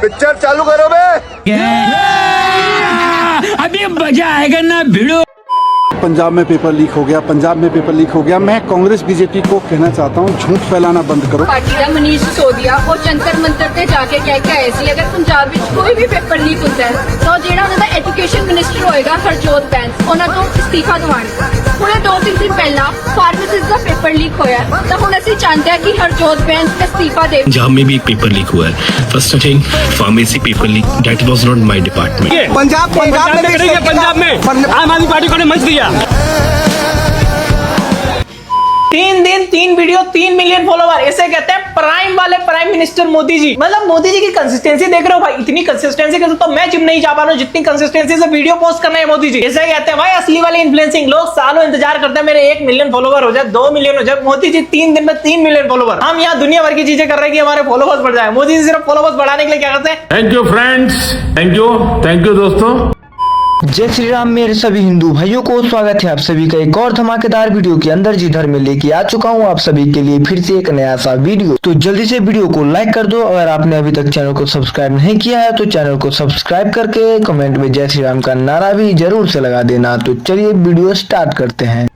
Picture चालू करो बे। अभी मजा आएगा ना भिड़ो। पंजाब में पेपर लीक हो गया, पंजाब में पेपर लीक हो गया। मैं कांग्रेस बीजेपी को कहना चाहता हूँ, झूठ फैलाना बंद करो। पार्टी का मनीष सिसोदिया और जंतर मंतर ते जाके कह के आए सी अगर पंजाब में कोई भी पेपर लीक होता है तो जेड़ा उनका एजुकेशन मिनिस्टर होएगा हरजोत बैंस उन्होंने तो इस्तीफा दवाना। पूरे 2-3 दिन पहला फार्मासिस्ट का पेपर लीक होया तो हुण असीं चाहते हैं कि हरजोत बैंस इस्तीफा दे। पंजाब में भी एक पेपर लीक हुआ है। First thing pharmacy paper leak, that was not my department. Punjab में आम आदमी पार्टी को ने मंच दिया। 3 दिन 3 वीडियो 3 मिलियन फॉलोवर, इसे कहते हैं प्राइम वाले प्राइम मिनिस्टर मोदी जी। मतलब मोदी जी की कंसिस्टेंसी देख रहे हो भाई, इतनी कंसिस्टेंसी के तो मैं जिम नहीं जा पा रहा हूँ जितनी कंसिस्टेंसी से वीडियो पोस्ट करना है मोदी जी। इसे कहते हैं भाई असली वाले इन्फ्लुएंसिंग। लोग सालों इंतजार करते हैं मेरे 1 मिलियन फॉलोवर हो जाए, 2 मिलियन हो जाए। मोदी जी 3 दिन में 3 मिलियन फॉलोवर। हम यहाँ दुनिया भर की चीजें कर रहे हैं कि हमारे फॉलोवर्स बढ़ जाए। मोदी जी सिर्फ फॉलोवर्स बढ़ाने के लिए क्या करते हैं? Thank you friends, thank you दोस्तों। जय श्री राम मेरे सभी हिंदू भाइयों को स्वागत है आप सभी का एक और धमाकेदार वीडियो के अंदर जिधर में लेके आ चुका हूं आप सभी के लिए फिर से एक नया सा वीडियो। तो जल्दी से वीडियो को लाइक कर दो। अगर आपने अभी तक चैनल को सब्सक्राइब नहीं किया है तो चैनल को सब्सक्राइब करके कमेंट में जय श्री राम का नारा भी जरूर से लगा देना। तो चलिए वीडियो स्टार्ट करते हैं।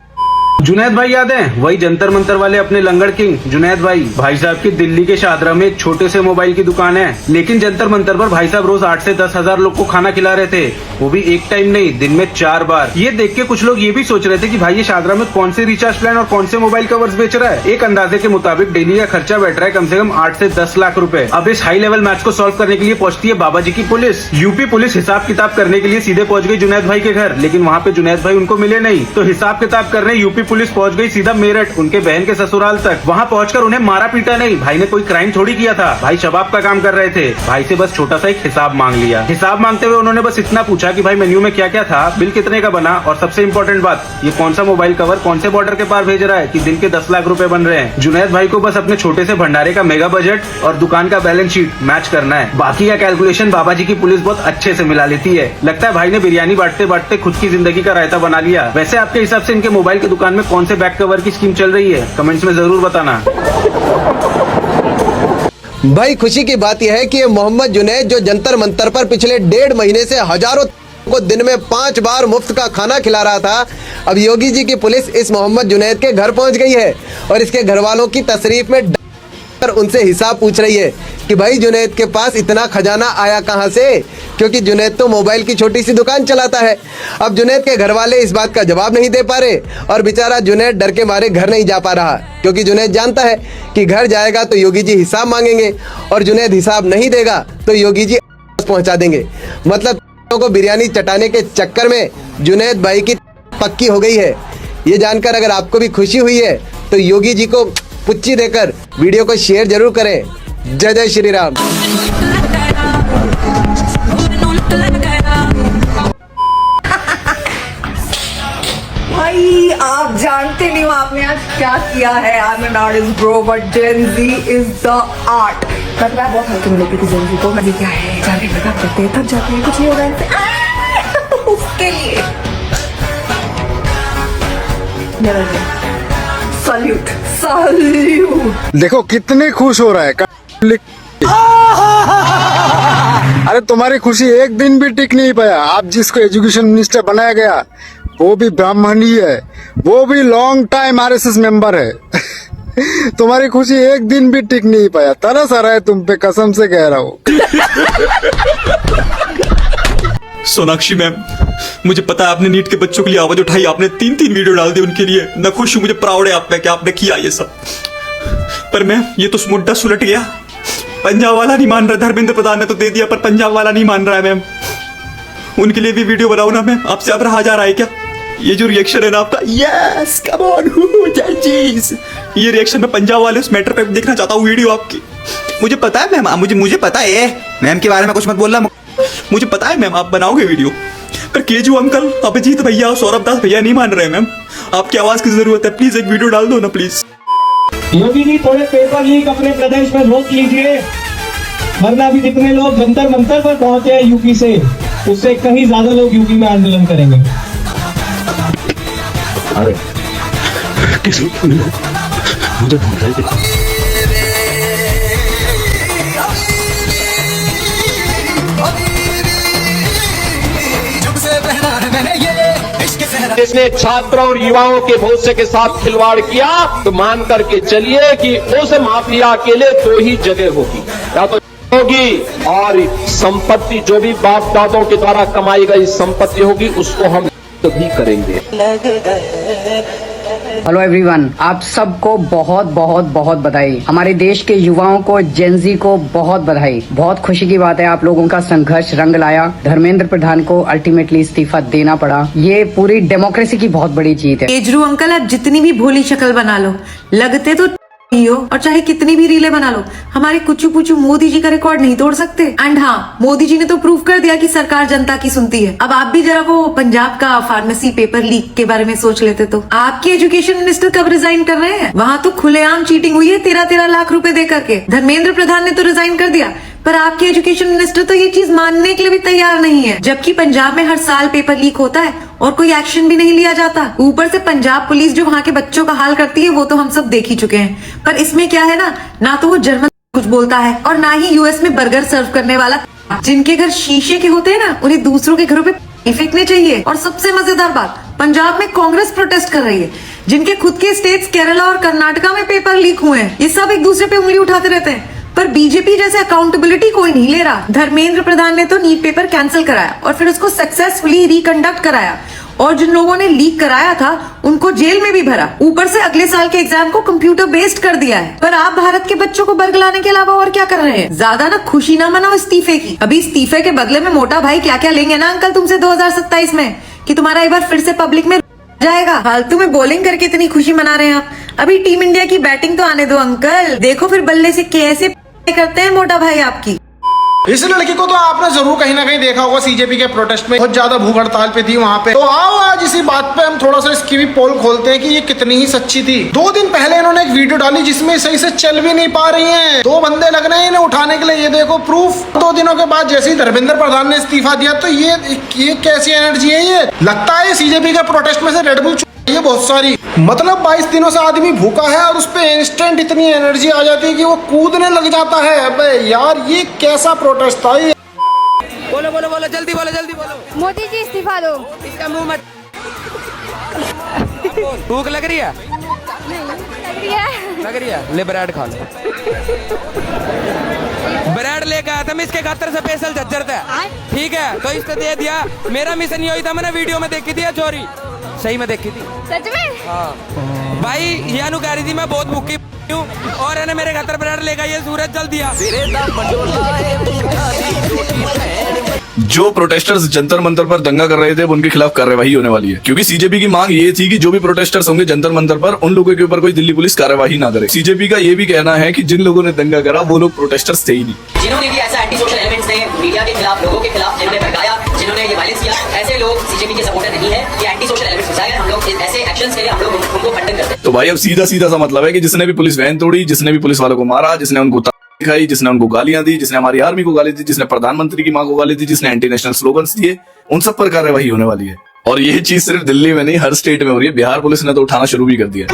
जुनैद भाई याद है, वही जंतर मंतर वाले अपने लंगड़ किंग जुनैद भाई साहब की दिल्ली के शादरा में एक छोटे से मोबाइल की दुकान है, लेकिन जंतर मंतर पर भाई साहब रोज 8 से 10 हजार लोग को खाना खिला रहे थे, वो भी एक टाइम नहीं, दिन में 4 बार। ये देख के कुछ लोग ये भी सोच रहे थे कि भाई ये शादरा में कौन से रिचार्ज प्लान और कौन से मोबाइल कवर्स बेच रहा है। एक अंदाजे के मुताबिक डेली का खर्चा बैठ रहा है कम से कम 8 से 10 लाख रुपए। अब इस हाई लेवल मैच को सॉल्व करने के लिए पहुंचती है बाबा जी की पुलिस। यूपी पुलिस हिसाब किताब करने के लिए सीधे पहुंच गई जुनैद भाई के घर, लेकिन वहाँ पे जुनैद भाई उनको मिले नहीं। तो हिसाब किताब करने यूपी पुलिस पहुंच गई सीधा मेरठ, उनके बहन के ससुराल तक। वहाँ पहुंचकर उन्हें मारा पीटा नहीं, भाई ने कोई क्राइम थोड़ी किया था, भाई शबाब का काम कर रहे थे। भाई से बस छोटा सा एक हिसाब मांग लिया। हिसाब मांगते हुए उन्होंने बस इतना पूछा कि भाई मेन्यू में क्या क्या था, बिल कितने का बना, और सबसे इम्पोर्टेंट बात, ये कौन सा मोबाइल कवर कौन से बॉर्डर के पार भेज रहा है कि दिन के 10 लाख रुपए बन रहे हैं। जुनैद भाई को बस अपने छोटे से भंडारे का मेगा बजट और दुकान का बैलेंस शीट मैच करना है। बाकी का कैलकुलेशन बाबा जी की पुलिस बहुत अच्छे से मिला लेती है। लगता है भाई ने बिरयानी बांटते बांटते खुद की जिंदगी का रायता बना लिया। वैसे आपके हिसाब से इनके मोबाइल की दुकान में कौन से बैक कवर की स्कीम चल रही है, कमेंट्स में जरूर बताना। भाई खुशी की बात यह है कि ये मोहम्मद जुनैद जो जंतर मंतर पर पिछले 1.5 महीने से हजारों को दिन में 5 बार मुफ्त का खाना खिला रहा था, अब योगी जी की पुलिस इस मोहम्मद जुनैद के घर पहुंच गई है और इसके घर वालों की तशरीफ में उनसे हिसाब पूछ रही है कि भाई जुनैद के पास इतना खजाना आया कहां से, क्योंकि जुनैद तो मोबाइल की छोटी सी दुकान चलाता है। अब जुनैद के घर वाले इस बात का जवाब नहीं दे पा रहे और बेचारा जुनैद डर के मारे घर नहीं जा पा रहा, क्योंकि जुनैद जानता है कि घर जाएगा तो योगी जी हिसाब मांगेंगे और जुनैद हिसाब नहीं देगा तो योगी जी पहुंचा देंगे। मतलब को बिरयानी चटाने के चक्कर में जुनैद भाई की पक्की हो गई है। ये जानकर अगर आपको भी खुशी हुई है तो योगी जी को पुच्ची देकर वीडियो को शेयर जरूर करें। जय जय श्री राम। भाई आप जानते नहीं हो आपने आज क्या किया है। I am an artist bro but gen z is the art. मैं बहुत हल्के में लेती थी जेन ज़ी को। मैं क्या है जाने लगा करते हैं थक जाते हैं कुछ नहीं होगा उसके लिए मेरा सल्यूट सल्यूट। देखो कितने खुश हो रहा है। अरे तुम्हारी खुशी एक दिन भी टिक नहीं पाया। आप जिसको एजुकेशन मिनिस्टर बनाया गया वो भी ब्राह्मण ही है, वो भी लॉन्ग टाइम आरएसएस मेंबर है। तुम्हारी खुशी एक दिन भी टिक नहीं पाया। तरस आ रहा है तुम पे, कसम से कह रहा हूँ। सोनाक्षी मैम, मुझे पता है आपने नीट के बच्चों के लिए आवाज उठाई, आपने 3 वीडियो डाल दी उनके लिए। मैं खुश हूँ, मुझे प्राउड है आप पे कि आपने किया ये सब। पर मैम ये तो मुद्दा सुलट गया। पंजाब वाला नहीं मान रहा, धर्मेंद्र प्रधान ने तो दे दिया पर पंजाब वाला नहीं मान रहा है मैम। उनके लिए भी वीडियो बनाओ ना मैम, आपसे अब रहा जा रहा है क्या? ये जो रिएक्शन है ना आपका, यस कम ऑन ये रिएक्शन में पंजाब वाले उस मैटर पे देखना चाहता हूँ वीडियो आपकी। मुझे पता है मैम, मुझे पता है मैम के बारे में कुछ मत बोलना। मुझे पता है मैम आप बनाओगे वीडियो, पर केजू अंकल, अभिजीत भैया, सौरभ दास भैया नहीं मान रहे मैम। आपकी आवाज की जरूरत है, प्लीज एक वीडियो डाल दो ना प्लीज। योगी जी थोड़े पेपर लीक अपने प्रदेश में रोक लीजिए, वरना अभी जितने लोग जंतर मंतर पर पहुंचे हैं यूपी से, उससे कहीं ज्यादा लोग यूपी में आंदोलन करेंगे। अरे किस मुझे ढूंढ रहे थे। जिसने छात्रों और युवाओं के भविष्य के साथ खिलवाड़ किया तो मान करके चलिए कि उस माफिया के लिए दो ही जगह होगी, या तो होगी और संपत्ति जो भी बाप दादों के द्वारा कमाई गई संपत्ति होगी उसको हम भी करेंगे। हेलो एवरीवन, आप सबको बहुत बहुत बहुत बधाई। हमारे देश के युवाओं को, जेनजी को बहुत बधाई। बहुत खुशी की बात है, आप लोगों का संघर्ष रंग लाया। धर्मेंद्र प्रधान को अल्टीमेटली इस्तीफा देना पड़ा। ये पूरी डेमोक्रेसी की बहुत बड़ी जीत है। केजरू अंकल, आप जितनी भी भोली शक्ल बना लो, लगते तो हो, और चाहे कितनी भी रीले बना लो, हमारे कुचू पुचू मोदी जी का रिकॉर्ड नहीं तोड़ सकते। एंड हाँ, मोदी जी ने तो प्रूव कर दिया कि सरकार जनता की सुनती है। अब आप भी जरा वो पंजाब का फार्मेसी पेपर लीक के बारे में सोच लेते तो। आपके एजुकेशन मिनिस्टर कब रिजाइन कर रहे हैं? वहाँ तो खुलेआम चीटिंग हुई है 13-13 लाख रुपए दे करके। धर्मेंद्र प्रधान ने तो रिजाइन कर दिया, पर आपके एजुकेशन मिनिस्टर तो ये चीज मानने के लिए भी तैयार नहीं है। जबकि पंजाब में हर साल पेपर लीक होता है और कोई एक्शन भी नहीं लिया जाता। ऊपर से पंजाब पुलिस जो वहाँ के बच्चों का हाल करती है वो तो हम सब देख ही चुके हैं। पर इसमें क्या है ना तो वो जर्मन कुछ बोलता है और ना ही यूएस में बर्गर सर्व करने वाला। जिनके घर शीशे के होते हैं ना, उन्हें दूसरों के घरों पे फेंकने चाहिए। और सबसे मजेदार बात, पंजाब में कांग्रेस प्रोटेस्ट कर रही है, जिनके खुद के स्टेट्स केरला और कर्नाटका में पेपर लीक हुए हैं। ये सब एक दूसरे पे उंगली उठाते रहते हैं, पर बीजेपी जैसे अकाउंटेबिलिटी कोई नहीं ले रहा। धर्मेंद्र प्रधान ने तो नीट पेपर कैंसिल कराया और फिर उसको सक्सेसफुली रिकंडक्ट कराया, और जिन लोगों ने लीक कराया था उनको जेल में भी भरा। ऊपर से अगले साल के एग्जाम को कंप्यूटर बेस्ड कर दिया है। पर आप भारत के बच्चों को बरगलाने के अलावा और क्या कर रहे हैं? ज्यादा ना खुशी ना मनाओ इस्तीफे की। अभी इस्तीफे के बदले में मोटा भाई क्या क्या लेंगे ना अंकल तुमसे 2027 में, कि तुम्हारा एक बार फिर से पब्लिक में जाएगा। फालतू में बॉलिंग करके इतनी खुशी मना रहे हैं आप। अभी टीम इंडिया की बैटिंग तो आने दो अंकल, देखो फिर बल्ले से कैसे करते हैं मोटा भाई आपकी। इस लड़की को तो आपने जरूर कहीं ना कहीं देखा होगा, सीजेपी के प्रोटेस्ट में बहुत ज्यादा भूख हड़ताल पे थी वहां पे। तो आओ आज इसी बात पे हम थोड़ा सा इसकी भी पोल खोलते हैं कि ये कितनी ही सच्ची थी। 2 दिन पहले इन्होंने एक वीडियो डाली जिसमें सही से चल भी नहीं पा रही हैं। 2 बंदे लग रहे हैं इन्हें उठाने के लिए, ये देखो प्रूफ। 2 दिनों के बाद जैसे ही धर्मेंद्र प्रधान ने इस्तीफा दिया तो ये कैसी एनर्जी है? ये लगता है सीजेपी के प्रोटेस्ट में से रेडबुल ये बहुत सारी, मतलब 22 दिनों से आदमी भूखा है और उस पे इंस्टेंट इतनी एनर्जी आ जाती है कि वो कूदने लग जाता है। अबे यार ये कैसा प्रोटेस्ट था ये? बोलो बोलो बोलो, जल्दी बोलो जल्दी बोलो। मोदी जी इस्तीफा दो। इसका मुंह मत। भूख लग रही है? लग रही है, ले ब्रेड खा लो। ब्रेड लेकर आया था मैं इसके खातर स्पेशल झज्जर था, ठीक है, तो इसने दे दिया। मेरा मिशन ये था, मैंने वीडियो में देखी थी चोरी, सही में देखी थी। सच में? हाँ भाई, ये अनु कह रही थी मैं बहुत भूखी हूँ और इन्हें मेरे खातर ब्रेड लेकर ये सूरज जल दिया। जो प्रोटेस्टर्स जंतर मंतर पर दंगा कर रहे थे उनके खिलाफ कार्रवाई होने वाली है, क्योंकि सीजेपी की मांग ये थी कि जो भी प्रोटेस्टर्स होंगे जंतर मंतर पर, उन लोगों के ऊपर कोई दिल्ली पुलिस कार्रवाई ना करे। सीजेपी का ये भी कहना है कि जिन लोगों ने दंगा करा वो लोग प्रोटेस्टर्स थे ही नहीं। जिन्होंने भी ऐसा एंटी सोशल एलिमेंट्स ने मीडिया के खिलाफ, लोगों के खिलाफ, जिन्होंने भड़काया, जिन्होंने ये वायलेंस किया, ऐसे लोग सीजेपी के सपोर्टर नहीं है। ये एंटी सोशल एलिमेंट्स घुसाए, हम लोग ऐसे एक्शंस के लिए हम लोग उनको खंडन करते हैं। तो भाई अब सीधा सीधा सा मतलब है कि जिसने भी पुलिस वैन तोड़ी, जिसने भी पुलिस वालों को मारा, जिसने उनको दिखाई, जिसने उनको गालियां दी, जिसने हमारी आर्मी को गाली दी, जिसने प्रधानमंत्री की मां को गाली दी, जिसने एंटी नेशनल स्लोगन्स दिए, उन सब पर कार्रवाई होने वाली है। और ये चीज सिर्फ दिल्ली में नहीं, हर स्टेट में हो रही है। बिहार पुलिस ने तो उठाना शुरू भी कर दिया।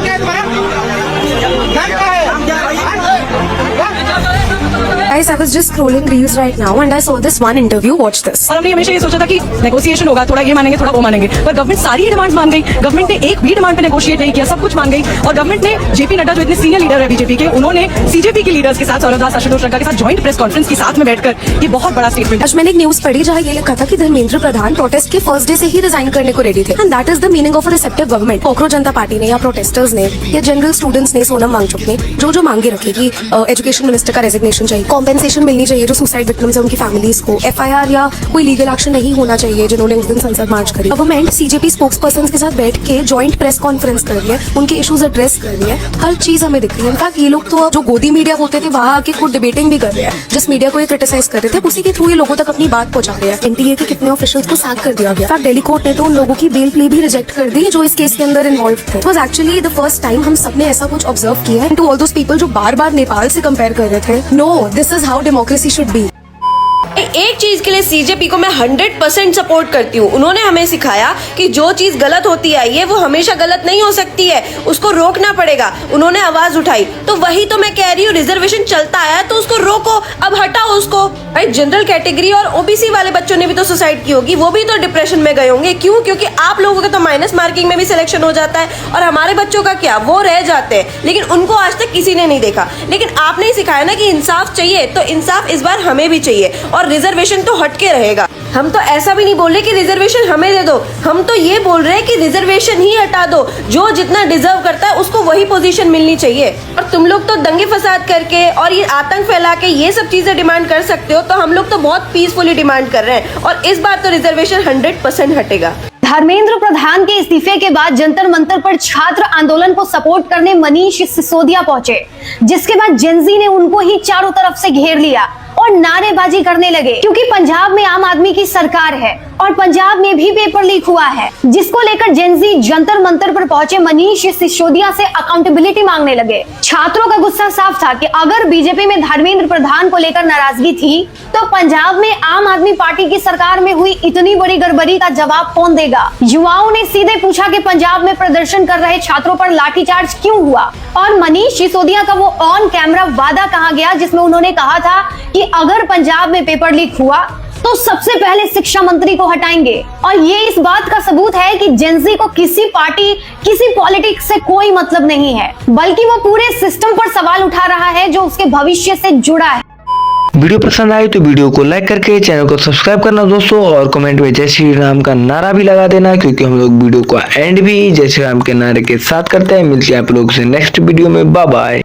Guys, I was just scrolling reels right now and I saw this one interview. Watch this. और हमने हमेशा ये सोचा था कि नेगोशिएशन होगा, थोड़ा ये मानेंगे थोड़ा वो मानेंगे, पर गवर्नमेंट सारी डिमांड्स मान गई। गवर्नमेंट ने एक भी डिमांड पे नेगोशिएट नहीं किया, सब कुछ मान गई। और गवर्नमेंट ने जेपी नड्डा जो इतने सीनियर लीडर है बीजेपी के, उन्होंने सीजेपी के लीडर्स के साथ, सौरभ दास, आशुतोष रंगा के साथ ज्वाइंट प्रेस कॉन्फ्रेंस के साथ में बैठकर ये बहुत बड़ा स्टेटमेंट। आज मैंने एक न्यूज पढ़ी जहाँ ये लिखा था कि धर्मेंद्र प्रधान प्रोटेस्ट के फर्स्ट डे से ही रिजाइन करने को रेडी थे, and that is the meaning of a receptive government. Cockroach Janata party ने या प्रोटेस्टर्स ने या जनरल स्टूडेंट्स ने, सोनम वांगचुक ने जो मांगे रखी कि एजुकेशन मिनिस्टर का रेजिग्नेशन चाहिए, कॉम्पेंसेशन मिलनी चाहिए जो सुसाइड विक्टिम्स है उनकी फैमिलीज को, एफआईआर या कोई लीगल एक्शन नहीं होना चाहिए जिन्होंने उस दिन संसद मार्च करी। गवर्नमेंट सीजेपी स्पोक्स पर्सन के साथ बैठ के ज्वाइंट प्रेस कॉन्फ्रेंस कर रही है, उनके इश्यूज एड्रेस कर रही है, हर चीज हमें दिख रही है। इनफैक्ट ये लोग तो जो गोदी मीडिया बोलते थे वहां आके खुद डिबेटिंग भी कर रहे हैं, जिस मीडिया को ये क्रिटिसाइज कर रहे थे उसी के थ्रू ये लोगों तक अपनी बात पहुंचा रहे हैं। एनटीए के कितने ऑफिशियल्स को सैक कर दिया गया। दिल्ली कोर्ट ने तो उन लोगों की बेल प्ले भी रिजेक्ट कर दी जो इस केस के अंदर इन्वॉल्व थे। It was actually the first time हम सबने ऐसा कुछ ऑब्जर्व किया है। टू ऑल दोस पीपल जो बार बार नेपाल से कंपेयर कर रहे थे, no, this is how democracy should be. एक चीज के लिए सीजेपी को मैं 100% सपोर्ट करती हूँ। उन्होंने हमें सिखाया कि जो चीज गलत होती आई है वो हमेशा गलत नहीं हो सकती है, उसको रोकना पड़ेगा। उन्होंने आवाज उठाई, तो वही तो मैं कह रही हूँ, रिजर्वेशन चलता आया तो उसको रोको, अब हटाओ उसको। भाई जनरल कैटेगरी और ओबीसी वाले बच्चों ने भी तो सुसाइड की होगी, वो भी तो डिप्रेशन में गए होंगे। क्यों? क्योंकि आप लोगों का तो माइनस मार्किंग में भी सिलेक्शन हो जाता है और हमारे बच्चों का क्या, वो रह जाते हैं, लेकिन उनको आज तक किसी ने नहीं देखा। लेकिन आपने ही सिखाया ना कि इंसाफ चाहिए, तो इंसाफ इस बार हमें भी चाहिए और रिजर्वेशन तो हटके रहेगा। हम तो ऐसा भी नहीं बोल रहे कि रिजर्वेशन हमें दे दो, हम तो ये बोल रहे हैं कि रिजर्वेशन ही हटा दो। जो जितना डिजर्व करता है उसको वही पोजीशन मिलनी चाहिए। और तुम लोग तो दंगे फसाद करके और ये आतंक फैला के ये सब चीजें डिमांड कर सकते हो, तो हम लोग तो बहुत पीसफुली डिमांड कर रहे हैं और इस बार तो रिजर्वेशन 100% हटेगा। धर्मेंद्र प्रधान के इस्तीफे के बाद जंतर मंतर पर छात्र आंदोलन को सपोर्ट करने मनीष सिसोदिया पहुंचे, जिसके बाद जेनजी ने उनको ही चारों तरफ से घेर लिया और नारेबाजी करने लगे, क्योंकि पंजाब में आम आदमी की सरकार है और पंजाब में भी पेपर लीक हुआ है, जिसको लेकर जेनजी जंतर मंतर पर पहुंचे मनीष सिसोदिया से अकाउंटेबिलिटी मांगने लगे। छात्रों का गुस्सा साफ था कि अगर बीजेपी में धर्मेंद्र प्रधान को लेकर नाराजगी थी, तो पंजाब में आम आदमी पार्टी की सरकार में हुई इतनी बड़ी गड़बड़ी का जवाब कौन देगा। युवाओं ने सीधे पूछा कि पंजाब में प्रदर्शन कर रहे छात्रों पर लाठीचार्ज क्यों हुआ, और मनीष सिसोदिया का वो ऑन कैमरा वादा कहाँ गया जिसमें उन्होंने कहा था कि अगर पंजाब में पेपर लीक हुआ तो सबसे पहले शिक्षा मंत्री को हटाएंगे। और ये इस बात का सबूत है कि जेनजी को किसी पार्टी, किसी पॉलिटिक्स से कोई मतलब नहीं है, बल्कि वो पूरे सिस्टम पर सवाल उठा रहा है जो उसके भविष्य से जुड़ा है। वीडियो पसंद आई तो वीडियो को लाइक करके चैनल को सब्सक्राइब करना दोस्तों, और कमेंट में जय श्री राम का नारा भी लगा देना, क्योंकि हम लोग वीडियो का एंड भी जय श्री राम के नारे के साथ करते हैं। मिलते हैं आप लोगों से नेक्स्ट वीडियो में। Bye bye.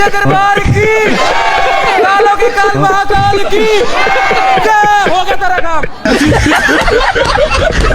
दरबार की कालों की काल महाकाल की जय, होगा तेरा काम।